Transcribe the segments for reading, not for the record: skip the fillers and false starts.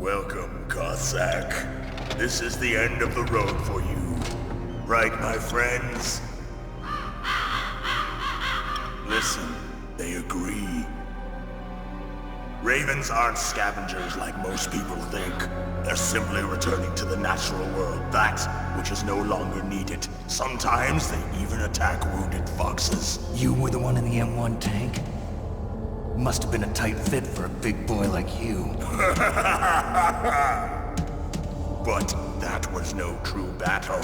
Welcome, Cossack. This is the end of the road for you. Right, my friends? Listen, they agree. Ravens aren't scavengers like most people think. They're simply returning to the natural world, that which is no longer needed. Sometimes they even attack wounded foxes. You were the one in the M1 tank? Must have been a tight fit for a big boy like you. But that was no true battle.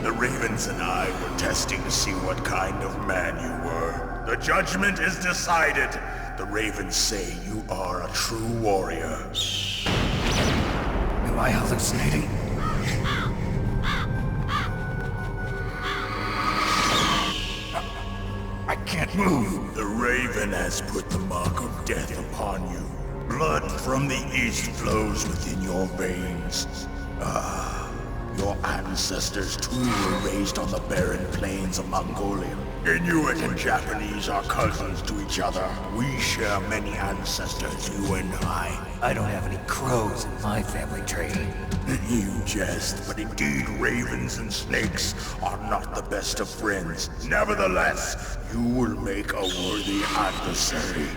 The Ravens and I were testing to see what kind of man you were. The judgment is decided. The Ravens say you are a true warrior. Am I hallucinating? I can't move. The Raven has put the mark of death upon you. Blood from the east flows within your veins. Your ancestors too were raised on the barren plains of Mongolia. Inuit and Japanese are cousins to each other. We share many ancestors, you and I. I don't have any crows in my family tree. You jest, but indeed ravens and snakes are not the best of friends. Nevertheless, you will make a worthy adversary.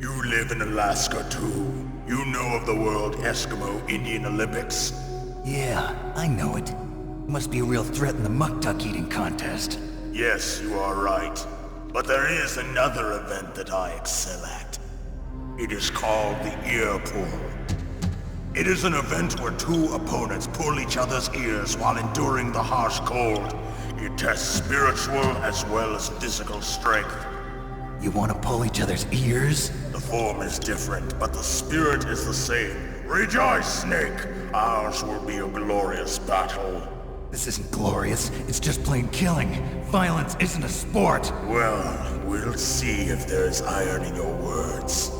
You live in Alaska too. You know of the World Eskimo Indian Olympics? Yeah, I know it. Must be a real threat in the muck-duck eating contest. Yes, you are right. But there is another event that I excel at. It is called the ear pull. It is an event where two opponents pull each other's ears while enduring the harsh cold. It tests spiritual as well as physical strength. You want to pull each other's ears? The form is different, but the spirit is the same. Rejoice, Snake! Ours will be a glorious battle. This isn't glorious. It's just plain killing. Violence isn't a sport. Well, we'll see if there's iron in your words.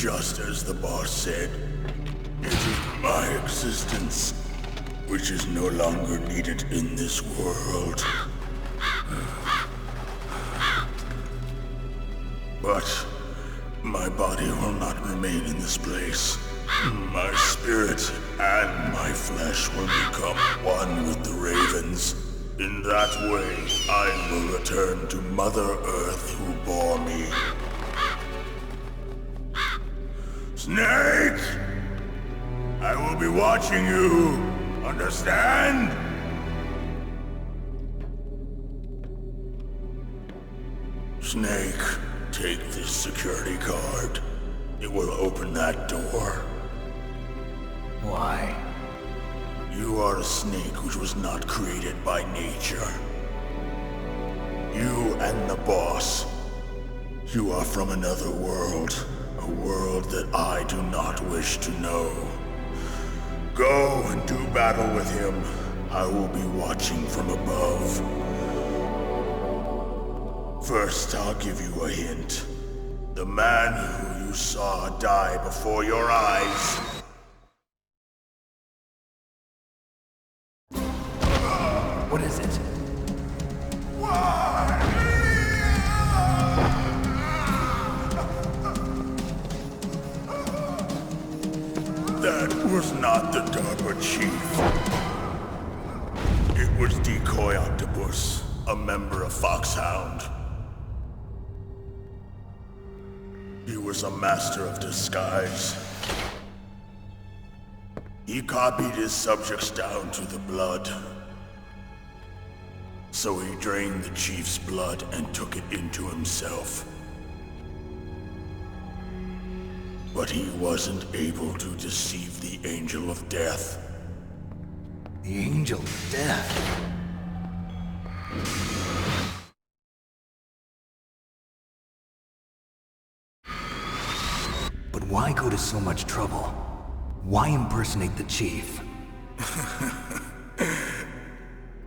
Just as the boss said, it is my existence which is no longer needed in this world. But my body will not remain in this place. My spirit and my flesh will become one with the ravens. In that way, I will return to Mother Earth who bore me. Snake! I will be watching you. Understand? Snake, take this security card. It will open that door. Why? You are a snake which was not created by nature. You and the boss. You are from another world. A world that I do not wish to know. Go and do battle with him. I will be watching from above. First, I'll give you a hint. The man who you saw die before your eyes. What is it? That was not the DARPA chief. It was Decoy Octopus, a member of Foxhound. He was a master of disguise. He copied his subjects down to the blood. So he drained the chief's blood and took it into himself. But he wasn't able to deceive the Angel of Death. The Angel of Death? But why go to so much trouble? Why impersonate the chief?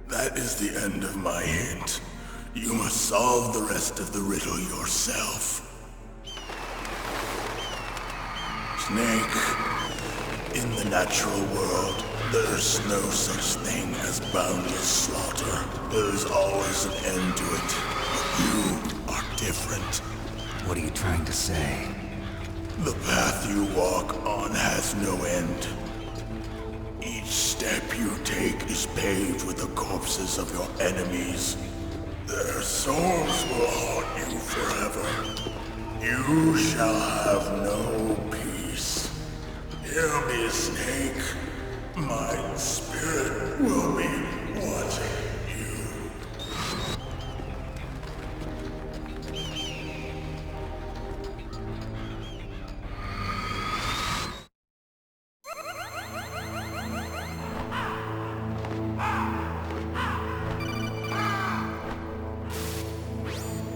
That is the end of my hint. You must solve the rest of the riddle yourself. Snake, in the natural world, there's no such thing as boundless slaughter. There's always an end to it. But you are different. What are you trying to say? The path you walk on has no end. Each step you take is paved with the corpses of your enemies. Their souls will haunt you forever. You shall have no peace. Hear me, Snake. My spirit will be watching you.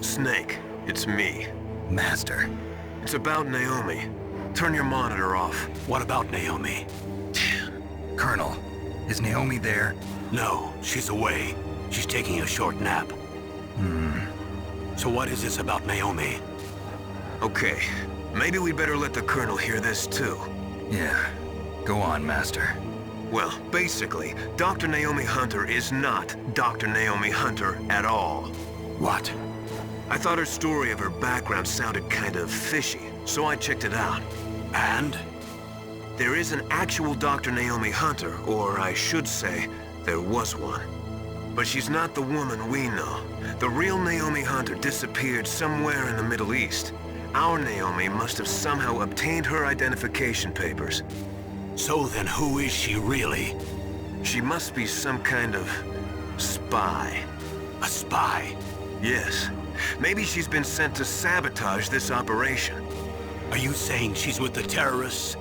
Snake, it's me. Master. It's about Naomi. Turn your monitor off. What about Naomi? Colonel, is Naomi there? No, she's away. She's taking a short nap. So what is this about Naomi? Okay, maybe we'd better let the Colonel hear this too. Yeah. Go on, Master. Well, basically, Dr. Naomi Hunter is not Dr. Naomi Hunter at all. What? I thought her story of her background sounded kind of fishy, so I checked it out. And? There is an actual Dr. Naomi Hunter, or I should say, there was one. But she's not the woman we know. The real Naomi Hunter disappeared somewhere in the Middle East. Our Naomi must have somehow obtained her identification papers. So then who is she really? She must be some kind of spy. A spy? Yes. Maybe she's been sent to sabotage this operation. Are you saying she's with the terrorists?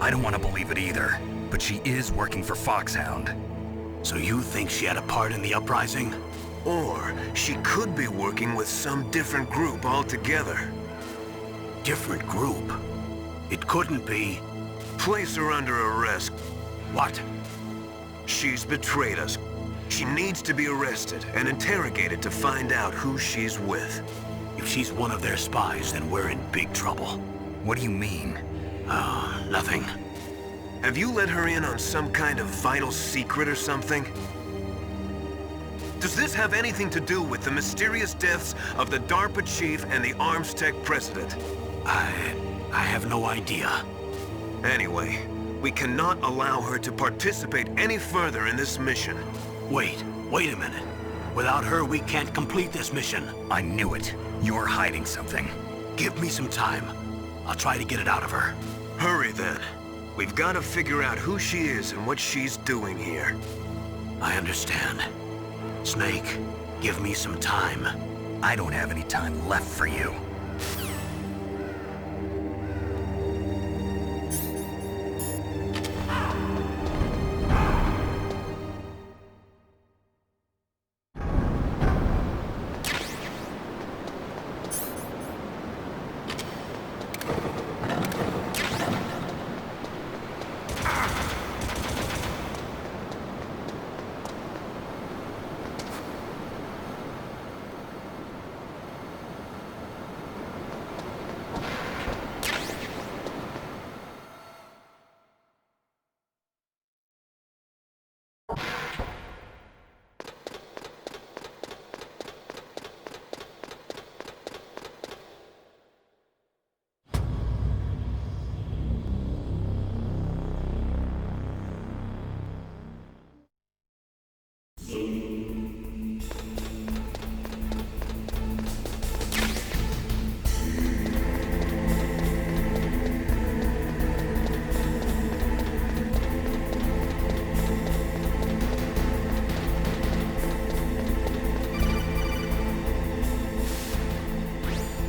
I don't want to believe it either, but she is working for Foxhound. So you think she had a part in the uprising? Or she could be working with some different group altogether. Different group? It couldn't be. Place her under arrest. What? She's betrayed us. She needs to be arrested and interrogated to find out who she's with. If she's one of their spies, then we're in big trouble. What do you mean? Oh, nothing. Have you let her in on some kind of vital secret or something? Does this have anything to do with the mysterious deaths of the DARPA chief and the Arms Tech president? I have no idea. Anyway, we cannot allow her to participate any further in this mission. Wait a minute. Without her, we can't complete this mission. I knew it. You're hiding something. Give me some time. I'll try to get it out of her. Hurry then. We've got to figure out who she is and what she's doing here. I understand. Snake, give me some time. I don't have any time left for you.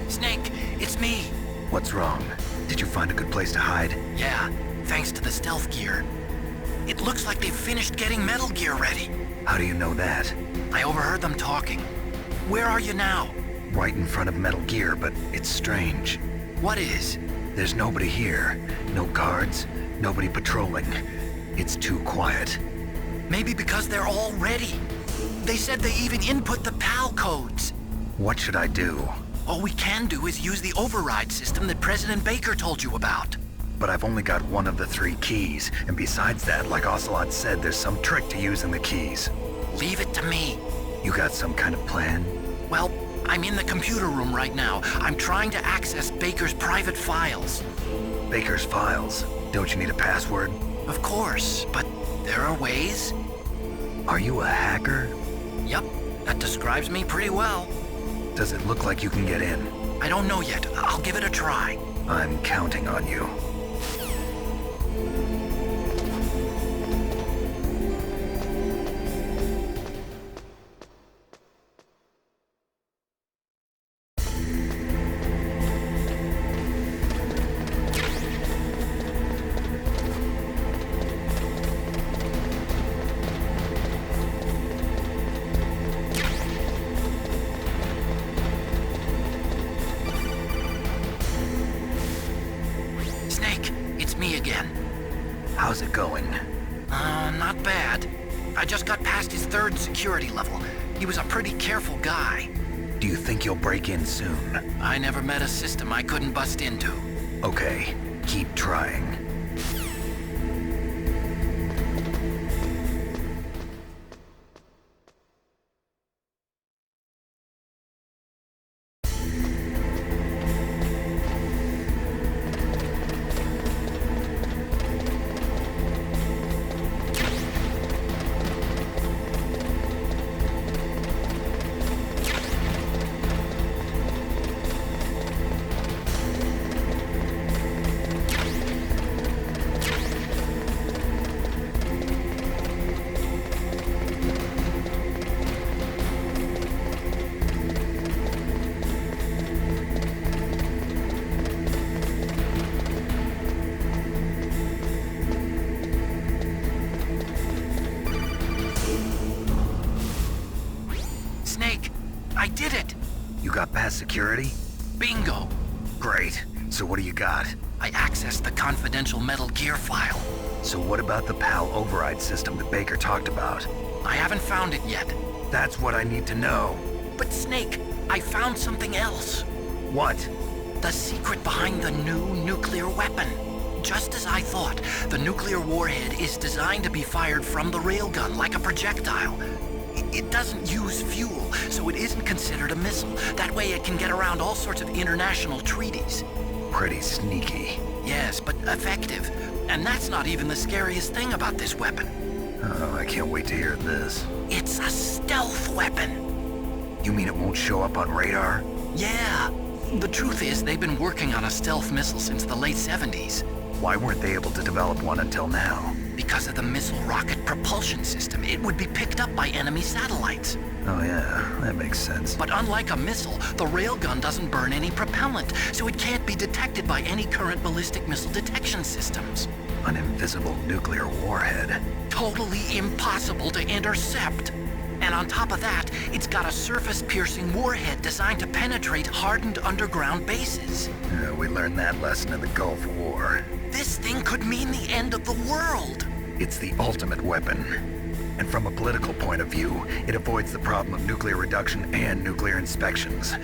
Snake, it's me. What's wrong? Did you find a good place to hide? Yeah, thanks to the stealth gear. It looks like they've finished getting Metal Gear ready. How do you know that? I overheard them talking. Where are you now? Right in front of Metal Gear, but it's strange. What is? There's nobody here. No guards, nobody patrolling. It's too quiet. Maybe because they're all ready. They said they even input the PAL codes. What should I do? All we can do is use the override system that President Baker told you about. But I've only got one of the 3 keys, and besides that, like Ocelot said, there's some trick to using the keys. Leave it to me. You got some kind of plan? Well, I'm in the computer room right now. I'm trying to access Baker's private files. Baker's files? Don't you need a password? Of course, but there are ways. Are you a hacker? Yep, that describes me pretty well. Does it look like you can get in? I don't know yet. I'll give it a try. I'm counting on you. How's it going? Not bad. I just got past his 3rd security level. He was a pretty careful guy. Do you think you'll break in soon? I never met a system I couldn't bust into. Okay, keep trying. I did it! You got past security? Bingo! Great. So what do you got? I accessed the confidential Metal Gear file. So what about the PAL override system that Baker talked about? I haven't found it yet. That's what I need to know. But Snake, I found something else. What? The secret behind the new nuclear weapon. Just as I thought, the nuclear warhead is designed to be fired from the railgun like a projectile. It doesn't use fuel, so it isn't considered a missile. That way it can get around all sorts of international treaties. Pretty sneaky. Yes, but effective. And that's not even the scariest thing about this weapon. Oh, I can't wait to hear this. It's a stealth weapon. You mean it won't show up on radar? Yeah. The truth is, they've been working on a stealth missile since the late 70s. Why weren't they able to develop one until now? Because of the missile rocket propulsion system, it would be picked up by enemy satellites. Oh yeah, that makes sense. But unlike a missile, the railgun doesn't burn any propellant, so it can't be detected by any current ballistic missile detection systems. An invisible nuclear warhead. Totally impossible to intercept. And on top of that, it's got a surface-piercing warhead designed to penetrate hardened underground bases. Yeah, we learned that lesson in the Gulf War. This thing could mean the end of the world. It's the ultimate weapon. And from a political point of view, it avoids the problem of nuclear reduction and nuclear inspections.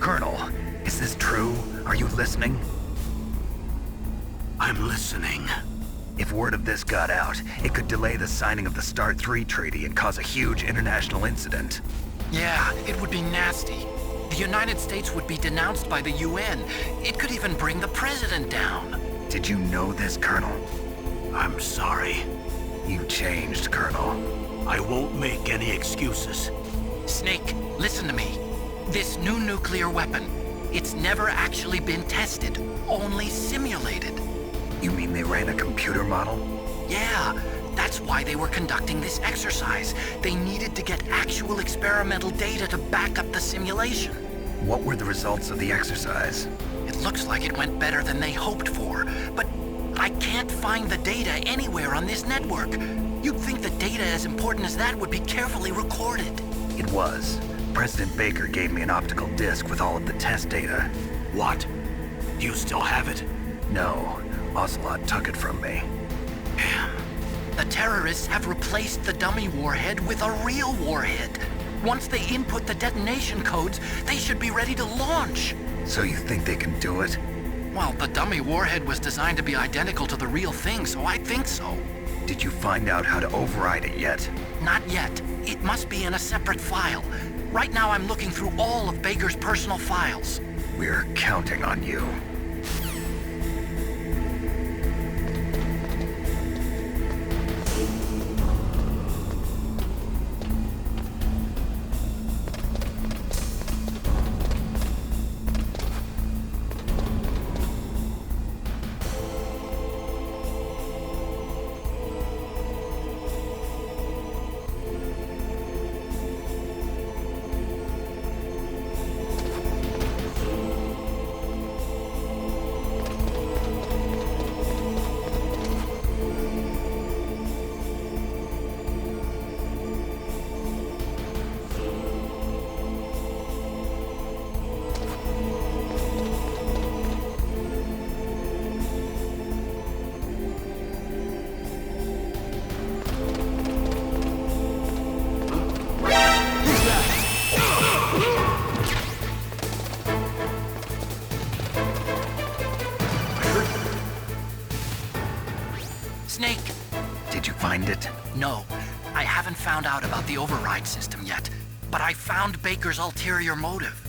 Colonel, is this true? Are you listening? I'm listening. If word of this got out, it could delay the signing of the START 3 treaty and cause a huge international incident. Yeah, it would be nasty. The United States would be denounced by the UN. It could even bring the president down. Did you know this, Colonel? I'm sorry. You changed, Colonel. I won't make any excuses. Snake, listen to me. This new nuclear weapon, it's never actually been tested, only simulated. You mean they ran a computer model? Yeah, that's why they were conducting this exercise. They needed to get actual experimental data to back up the simulation. What were the results of the exercise? It looks like it went better than they hoped for, but I can't find the data anywhere on this network. You'd think the data as important as that would be carefully recorded. It was. President Baker gave me an optical disc with all of the test data. What? Do you still have it? No, Ocelot took it from me. Damn. The terrorists have replaced the dummy warhead with a real warhead. Once they input the detonation codes, they should be ready to launch. So you think they can do it? Well, the dummy warhead was designed to be identical to the real thing, so I think so. Did you find out how to override it yet? Not yet. It must be in a separate file. Right now I'm looking through all of Baker's personal files. We're counting on you. Snake! Did you find it? No, I haven't found out about the override system yet, but I found Baker's ulterior motive.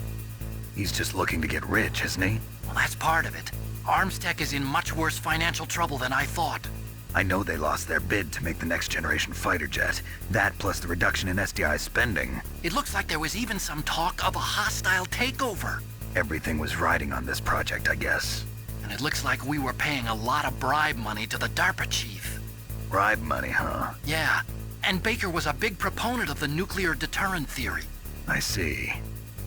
He's just looking to get rich, isn't he? Well, that's part of it. Armstech is in much worse financial trouble than I thought. I know they lost their bid to make the next generation fighter jet. That plus the reduction in SDI spending. It looks like there was even some talk of a hostile takeover. Everything was riding on this project, I guess. And it looks like we were paying a lot of bribe money to the DARPA chief. Bribe money, huh? Yeah, and Baker was a big proponent of the nuclear deterrent theory. I see.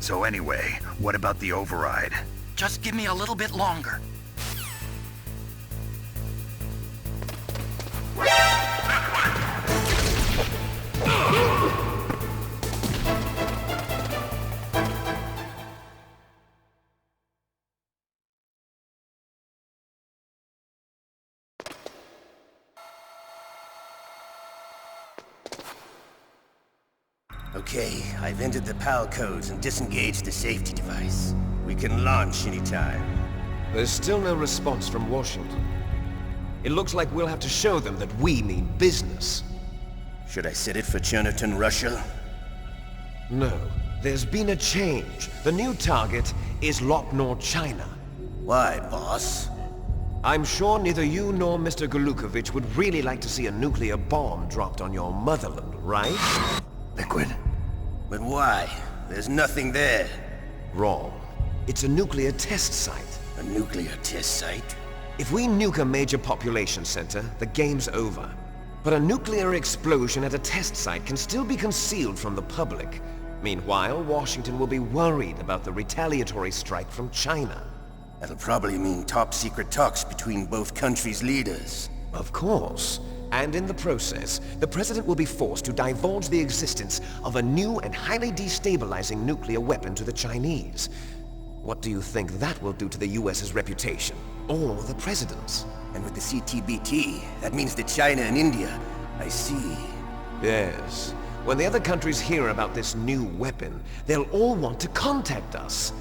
So anyway, what about the override? Just give me a little bit longer. Okay, I've entered the PAL codes and disengaged the safety device. We can launch anytime. There's still no response from Washington. It looks like we'll have to show them that we mean business. Should I set it for Cherniton, Russia? No, there's been a change. The new target is Lochner, China. Why, boss? I'm sure neither you nor Mr. Golukovich would really like to see a nuclear bomb dropped on your motherland, right? Liquid. But why? There's nothing there. Wrong. It's a nuclear test site. A nuclear test site? If we nuke a major population center, the game's over. But a nuclear explosion at a test site can still be concealed from the public. Meanwhile, Washington will be worried about the retaliatory strike from China. That'll probably mean top-secret talks between both countries' leaders. Of course. And in the process, the President will be forced to divulge the existence of a new and highly destabilizing nuclear weapon to the Chinese. What do you think that will do to the US's reputation? Or the President's? And with the CTBT, that means that China and India... I see. Yes. When the other countries hear about this new weapon, they'll all want to contact us.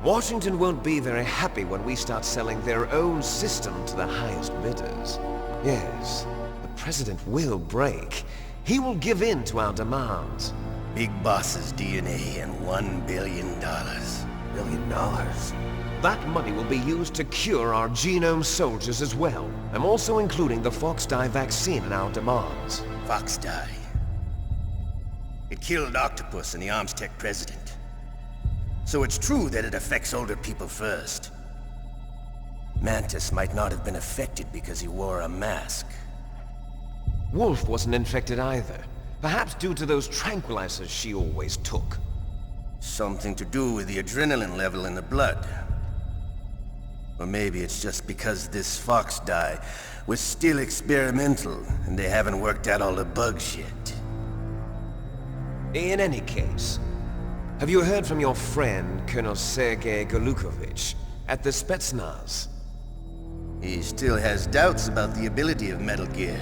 Washington won't be very happy when we start selling their own system to the highest bidders. Yes, the President will break. He will give in to our demands. Big Boss's DNA and $1 billion. $1 billion? That money will be used to cure our genome soldiers as well. I'm also including the Fox-Die vaccine in our demands. Fox-Die? It killed Octopus and the Armstech president. So it's true that it affects older people first. Mantis might not have been affected because he wore a mask. Wolf wasn't infected either. Perhaps due to those tranquilizers she always took. Something to do with the adrenaline level in the blood. Or maybe it's just because this Fox-Die was still experimental and they haven't worked out all the bugs yet. In any case, have you heard from your friend, Colonel Sergei Golukovich, at the Spetsnaz? He still has doubts about the ability of Metal Gear.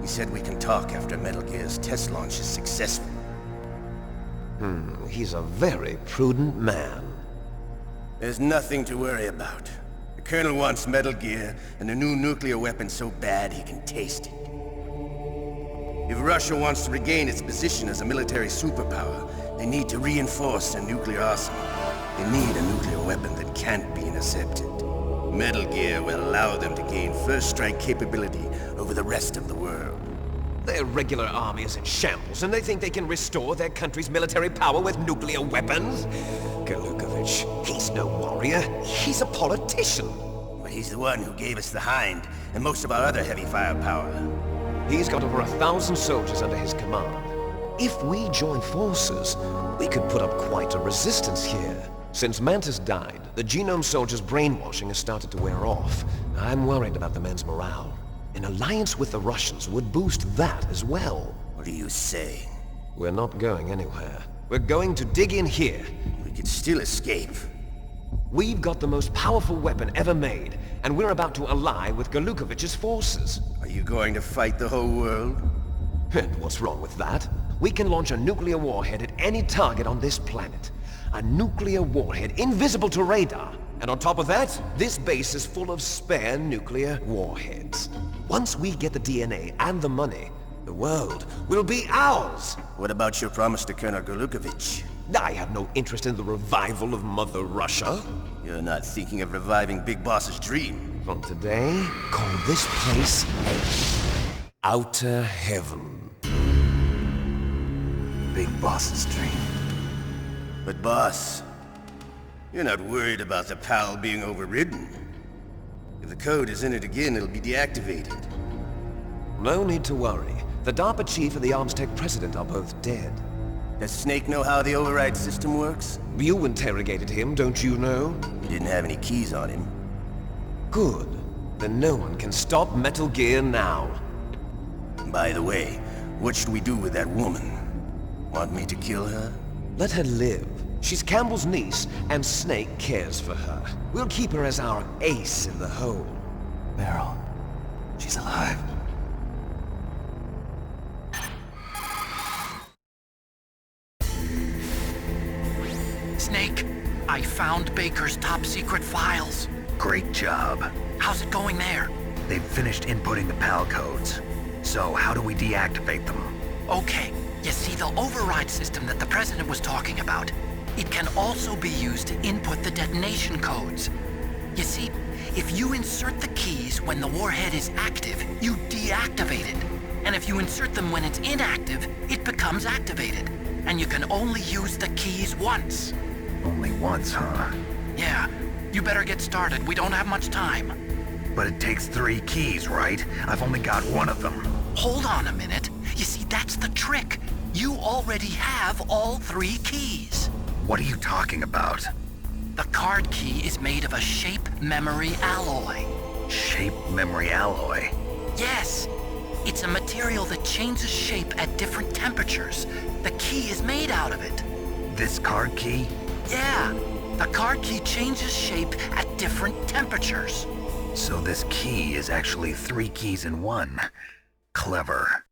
He said we can talk after Metal Gear's test launch is successful. He's a very prudent man. There's nothing to worry about. The Colonel wants Metal Gear and a new nuclear weapon so bad he can taste it. If Russia wants to regain its position as a military superpower, they need to reinforce their nuclear arsenal. They need a nuclear weapon that can't be intercepted. Metal Gear will allow them to gain first strike capability over the rest of the world. Their regular army is in shambles, and they think they can restore their country's military power with nuclear weapons? Golukovich, he's no warrior. He's a politician. But he's the one who gave us the Hind and most of our other heavy firepower. He's got over 1,000 soldiers under his command. If we join forces, we could put up quite a resistance here. Since Mantis died, the genome soldiers' brainwashing has started to wear off. I'm worried about the men's morale. An alliance with the Russians would boost that as well. What are you saying? We're not going anywhere. We're going to dig in here. We could still escape. We've got the most powerful weapon ever made, and we're about to ally with Golukovich's forces. Are you going to fight the whole world? And what's wrong with that? We can launch a nuclear warhead at any target on this planet. A nuclear warhead invisible to radar. And on top of that, this base is full of spare nuclear warheads. Once we get the DNA and the money, the world will be ours! What about your promise to Colonel Golukovich? I have no interest in the revival of Mother Russia. You're not thinking of reviving Big Boss's dream. From today, call this place Outer Heaven. Big Boss's dream. But boss, you're not worried about the PAL being overridden. If the code is in it again, it'll be deactivated. No need to worry. The DARPA chief and the Armstech president are both dead. Does Snake know how the override system works? You interrogated him, don't you know? He didn't have any keys on him. Good. Then no one can stop Metal Gear now. By the way, what should we do with that woman? Want me to kill her? Let her live. She's Campbell's niece, and Snake cares for her. We'll keep her as our ace in the hole. Meryl, she's alive. Snake, I found Baker's top-secret files. Great job. How's it going there? They've finished inputting the PAL codes. So how do we deactivate them? Okay, you see the override system that the President was talking about? It can also be used to input the detonation codes. You see, if you insert the keys when the warhead is active, you deactivate it. And if you insert them when it's inactive, it becomes activated. And you can only use the keys once. Only once, huh? Yeah, you better get started. We don't have much time. But it takes 3 keys, right? I've only got one of them. Hold on a minute. You see, that's the trick. You already have all 3 keys. What are you talking about? The card key is made of a shape memory alloy. Shape memory alloy? Yes. It's a material that changes shape at different temperatures. The key is made out of it. This card key? Yeah. The card key changes shape at different temperatures. So this key is actually 3 keys in one. Clever.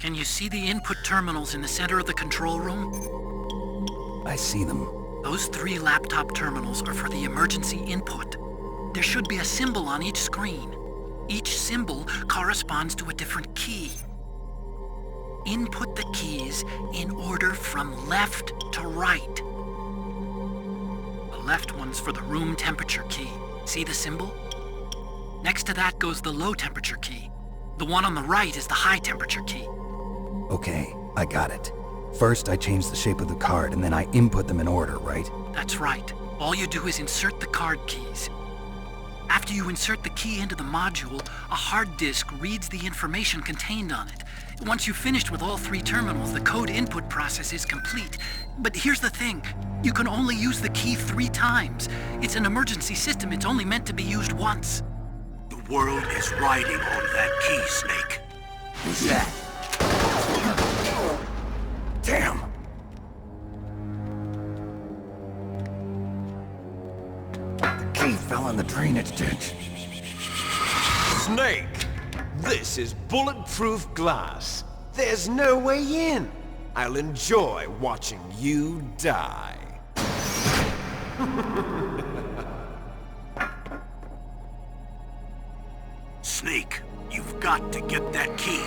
Can you see the input terminals in the center of the control room? I see them. Those 3 laptop terminals are for the emergency input. There should be a symbol on each screen. Each symbol corresponds to a different key. Input the keys in order from left to right. The left one's for the room temperature key. See the symbol? Next to that goes the low temperature key. The one on the right is the high temperature key. Okay, I got it. First, I change the shape of the card, and then I input them in order, right? That's right. All you do is insert the card keys. After you insert the key into the module, a hard disk reads the information contained on it. Once you've finished with all 3 terminals, the code input process is complete. But here's the thing. You can only use the key 3 times. It's an emergency system. It's only meant to be used once. The world is riding on that key, Snake. Who's that? Damn! The key fell in the drainage ditch. Snake! This is bulletproof glass. There's no way in. I'll enjoy watching you die. Snake, you've got to get that key.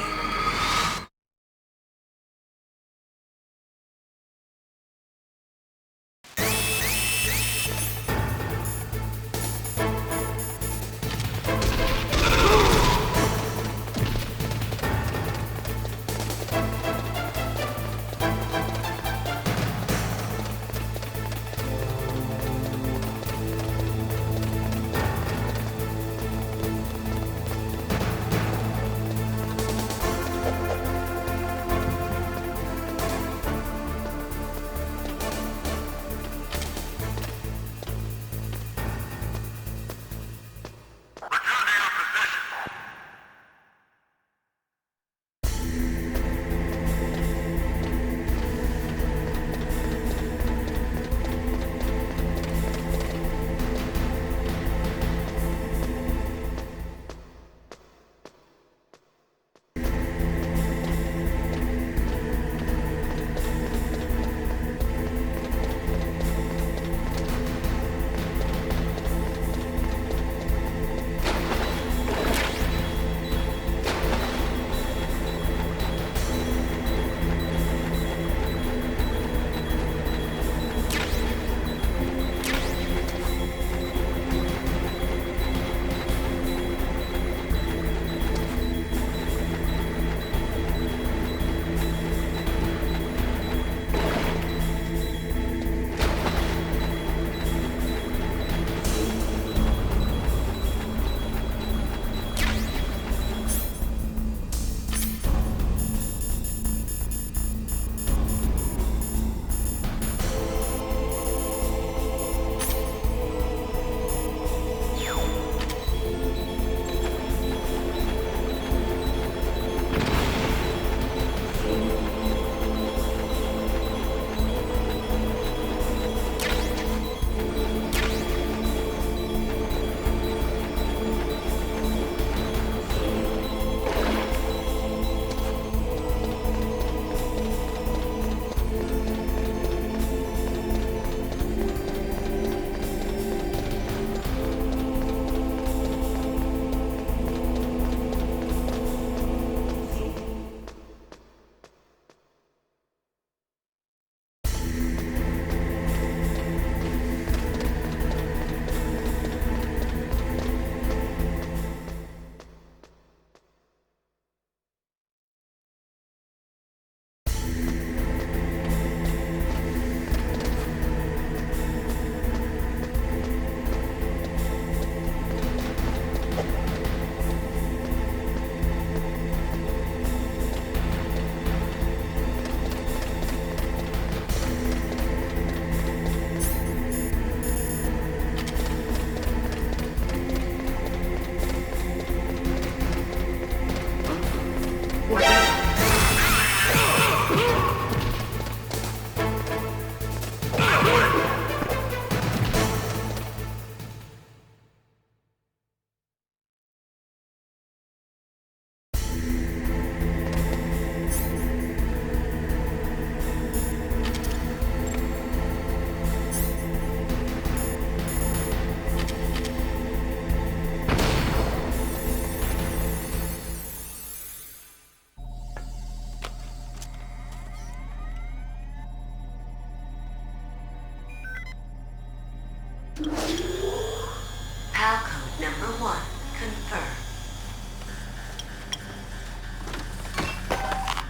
1 confirmed.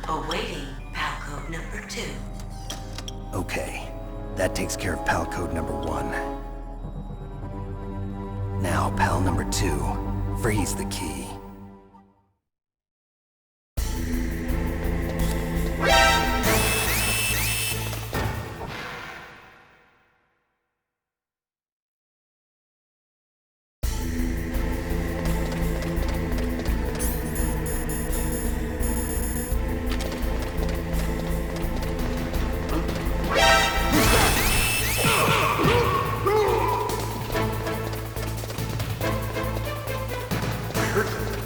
Awaiting PAL code number 2. Okay, that takes care of PAL code number 1. Now, PAL number 2, freeze the key. Hurt.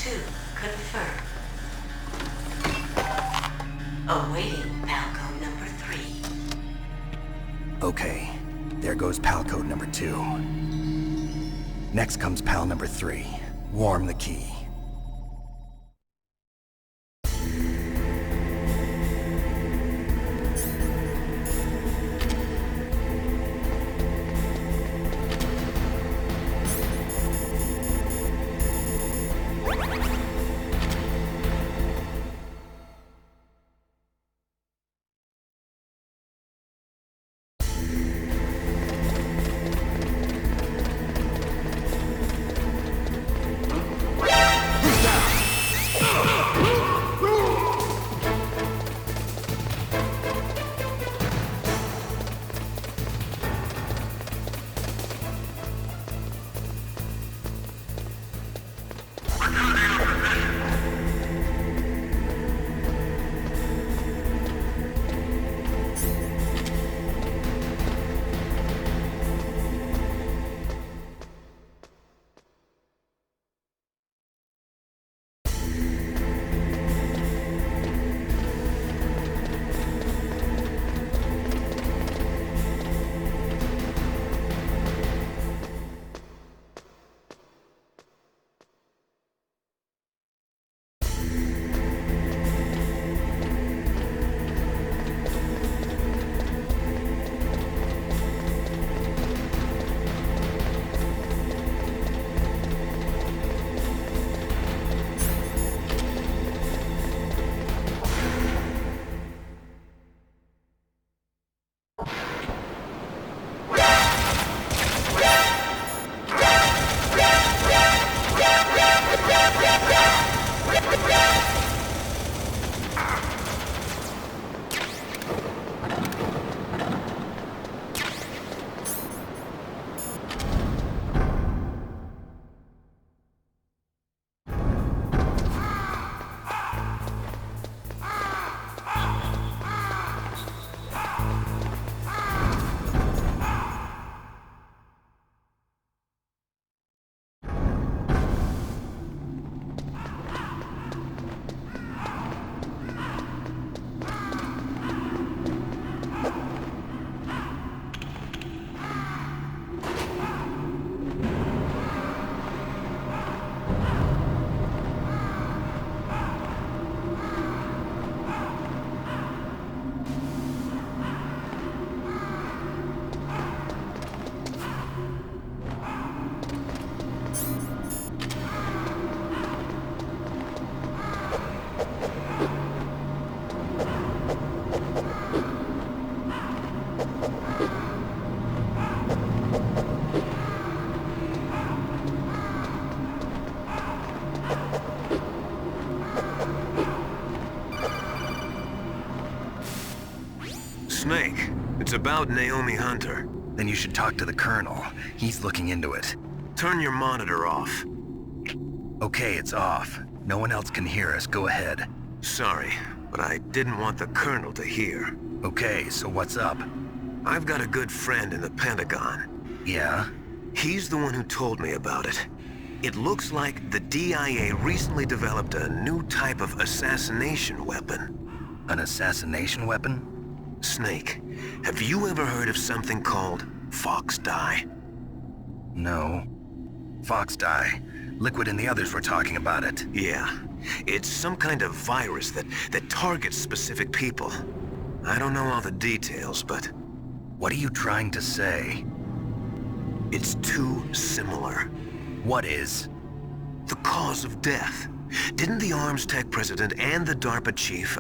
2 confirmed. Awaiting pal code number 3. Okay, there goes pal code number 2. Next comes pal number 3. Warm the key. Snake, it's about Naomi Hunter. Then you should talk to the Colonel. He's looking into it. Turn your monitor off. Okay, it's off. No one else can hear us. Go ahead. Sorry, but I didn't want the Colonel to hear. Okay, so what's up? I've got a good friend in the Pentagon. Yeah? He's the one who told me about it. It looks like the DIA recently developed a new type of assassination weapon. An assassination weapon? Snake, have you ever heard of something called Fox Dye? No. Fox Dye. Liquid and the others were talking about it. Yeah. It's some kind of virus that targets specific people. I don't know all the details, but... What are you trying to say? It's too similar. What is? The cause of death. Didn't the Arms Tech president and the DARPA chief,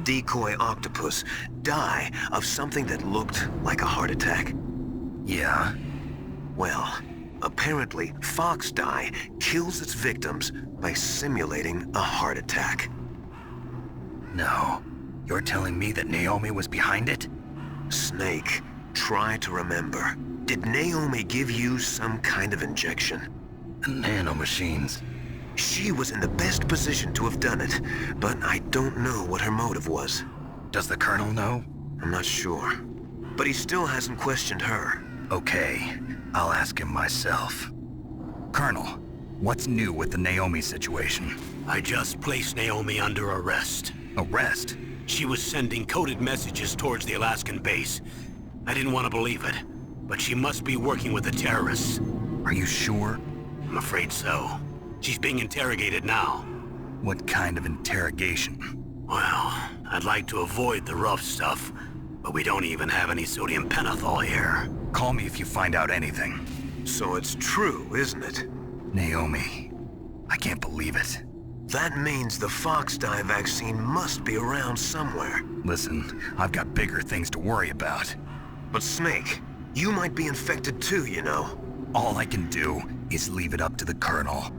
Decoy Octopus, die of something that looked like a heart attack? Yeah? Well, apparently Fox Dye kills its victims by simulating a heart attack. No. You're telling me that Naomi was behind it? Snake, try to remember. Did Naomi give you some kind of injection? Nanomachines. She was in the best position to have done it, but I don't know what her motive was. Does the Colonel know? I'm not sure. But he still hasn't questioned her. Okay, I'll ask him myself. Colonel, What's new with the Naomi situation? I just placed Naomi under arrest. Arrest? She was sending coded messages towards the Alaskan base. I didn't want to believe it, but she must be working with the terrorists. Are you sure? I'm afraid so. She's being interrogated now. What kind of interrogation? Well, I'd like to avoid the rough stuff, but we don't even have any sodium pentothal here. Call me if you find out anything. So it's true, isn't it? Naomi, I can't believe it. That means the Fox dye vaccine must be around somewhere. Listen, I've got bigger things to worry about. But Snake, you might be infected too, you know. All I can do is leave it up to the Colonel.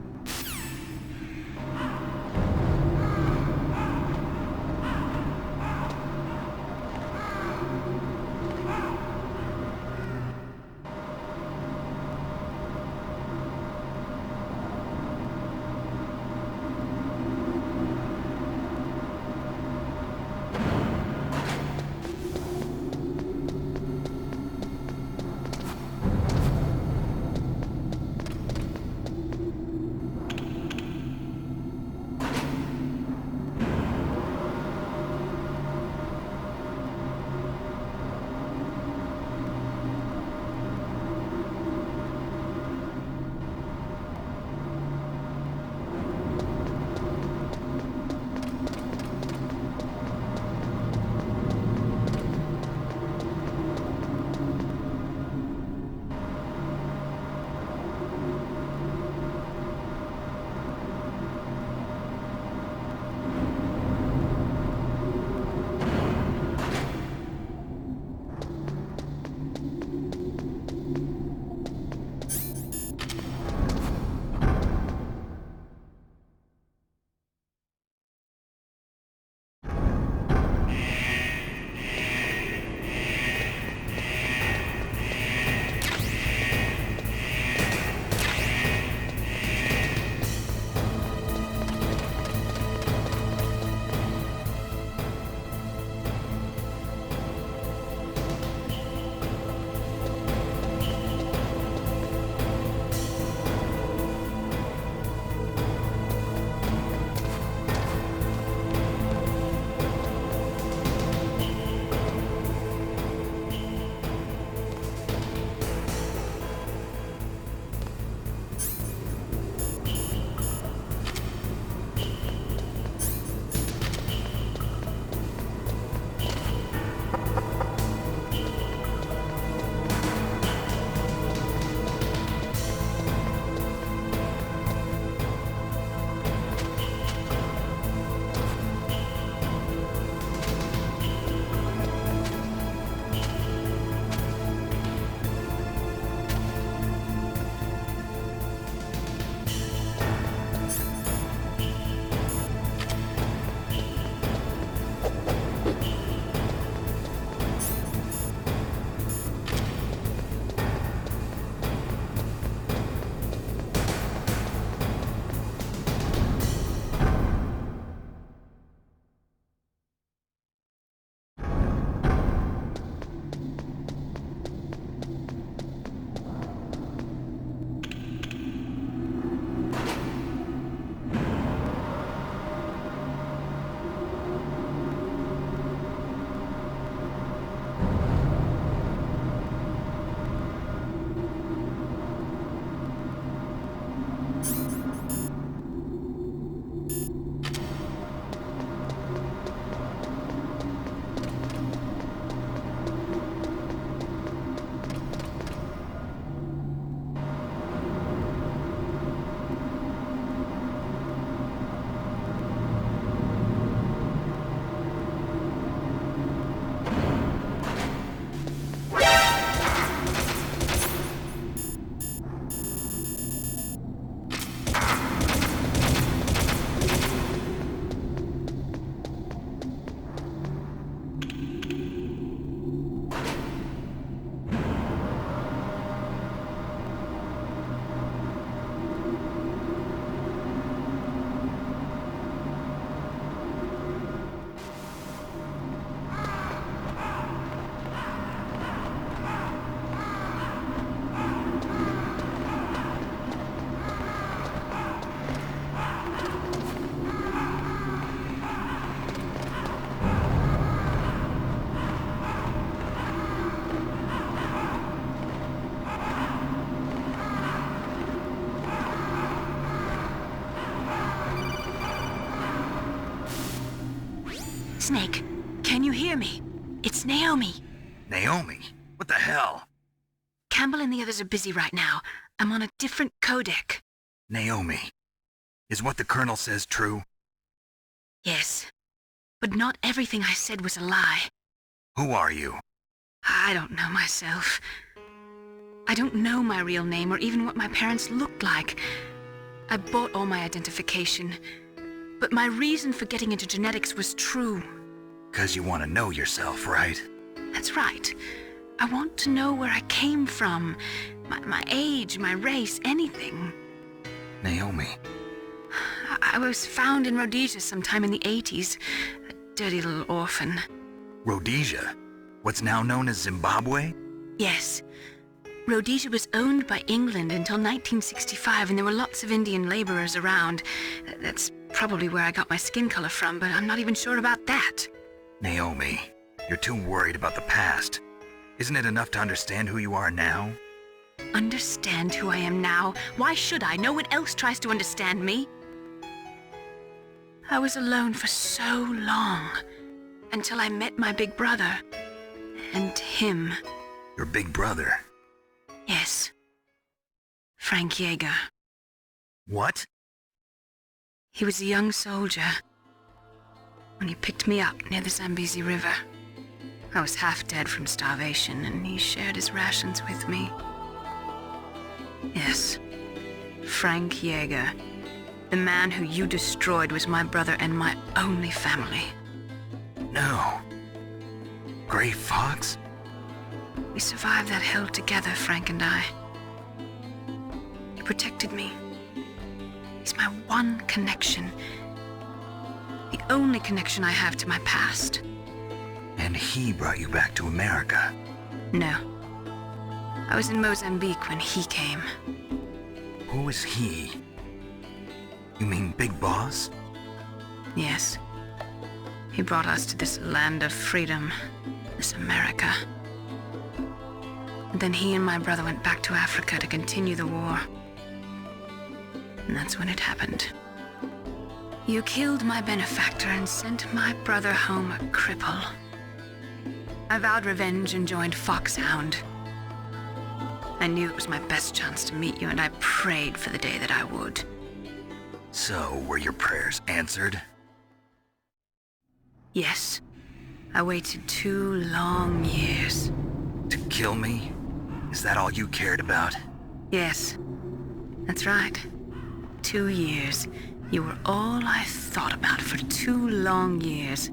Snake, can you hear me? It's Naomi. Naomi? What the hell? Campbell and the others are busy right now. I'm on a different codec. Naomi, is what the Colonel says true? Yes, but not everything I said was a lie. Who are you? I don't know myself. I don't know my real name or even what my parents looked like. I bought all my identification, but my reason for getting into genetics was true. 'Cause you want to know yourself, right? That's right. I want to know where I came from, my age, my race, anything. Naomi. I was found in Rhodesia sometime in the 80s, a dirty little orphan. Rhodesia? What's now known as Zimbabwe? Yes. Rhodesia was owned by England until 1965, and there were lots of Indian laborers around. That's probably where I got my skin color from, but I'm not even sure about that. Naomi, you're too worried about the past. Isn't it enough to understand who you are now? Understand who I am now? Why should I? No one else tries to understand me. I was alone for so long, until I met my big brother. And him. Your big brother? Yes. Frank Yeager. What? He was a young soldier when he picked me up near the Zambezi River. I was half dead from starvation, and he shared his rations with me. Yes, Frank Yeager. The man who you destroyed was my brother and my only family. No. Gray Fox? We survived that hell together, Frank and I. He protected me. He's my one connection. The only connection I have to my past. And he brought you back to America? No. I was in Mozambique when he came. Who is he? You mean Big Boss? Yes. He brought us to this land of freedom, this America. And then he and my brother went back to Africa to continue the war. And that's when it happened. You killed my benefactor and sent my brother home a cripple. I vowed revenge and joined Foxhound. I knew it was my best chance to meet you, and I prayed for the day that I would. So, were your prayers answered? Yes. I waited 2 long years. To kill me? Is that all you cared about? Yes. That's right. 2 years. You were all I thought about for 2 long years.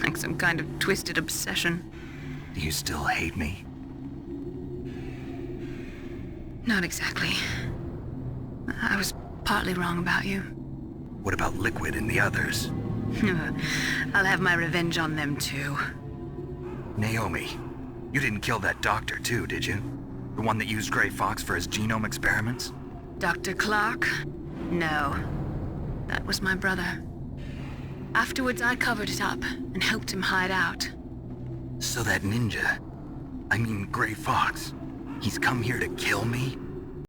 Like some kind of twisted obsession. Do you still hate me? Not exactly. I was partly wrong about you. What about Liquid and the others? I'll have my revenge on them too. Naomi, you didn't kill that doctor too, did you? The one that used Gray Fox for his genome experiments? Dr. Clark? No. That was my brother. Afterwards, I covered it up and helped him hide out. So that ninja, I mean Gray Fox, he's come here to kill me?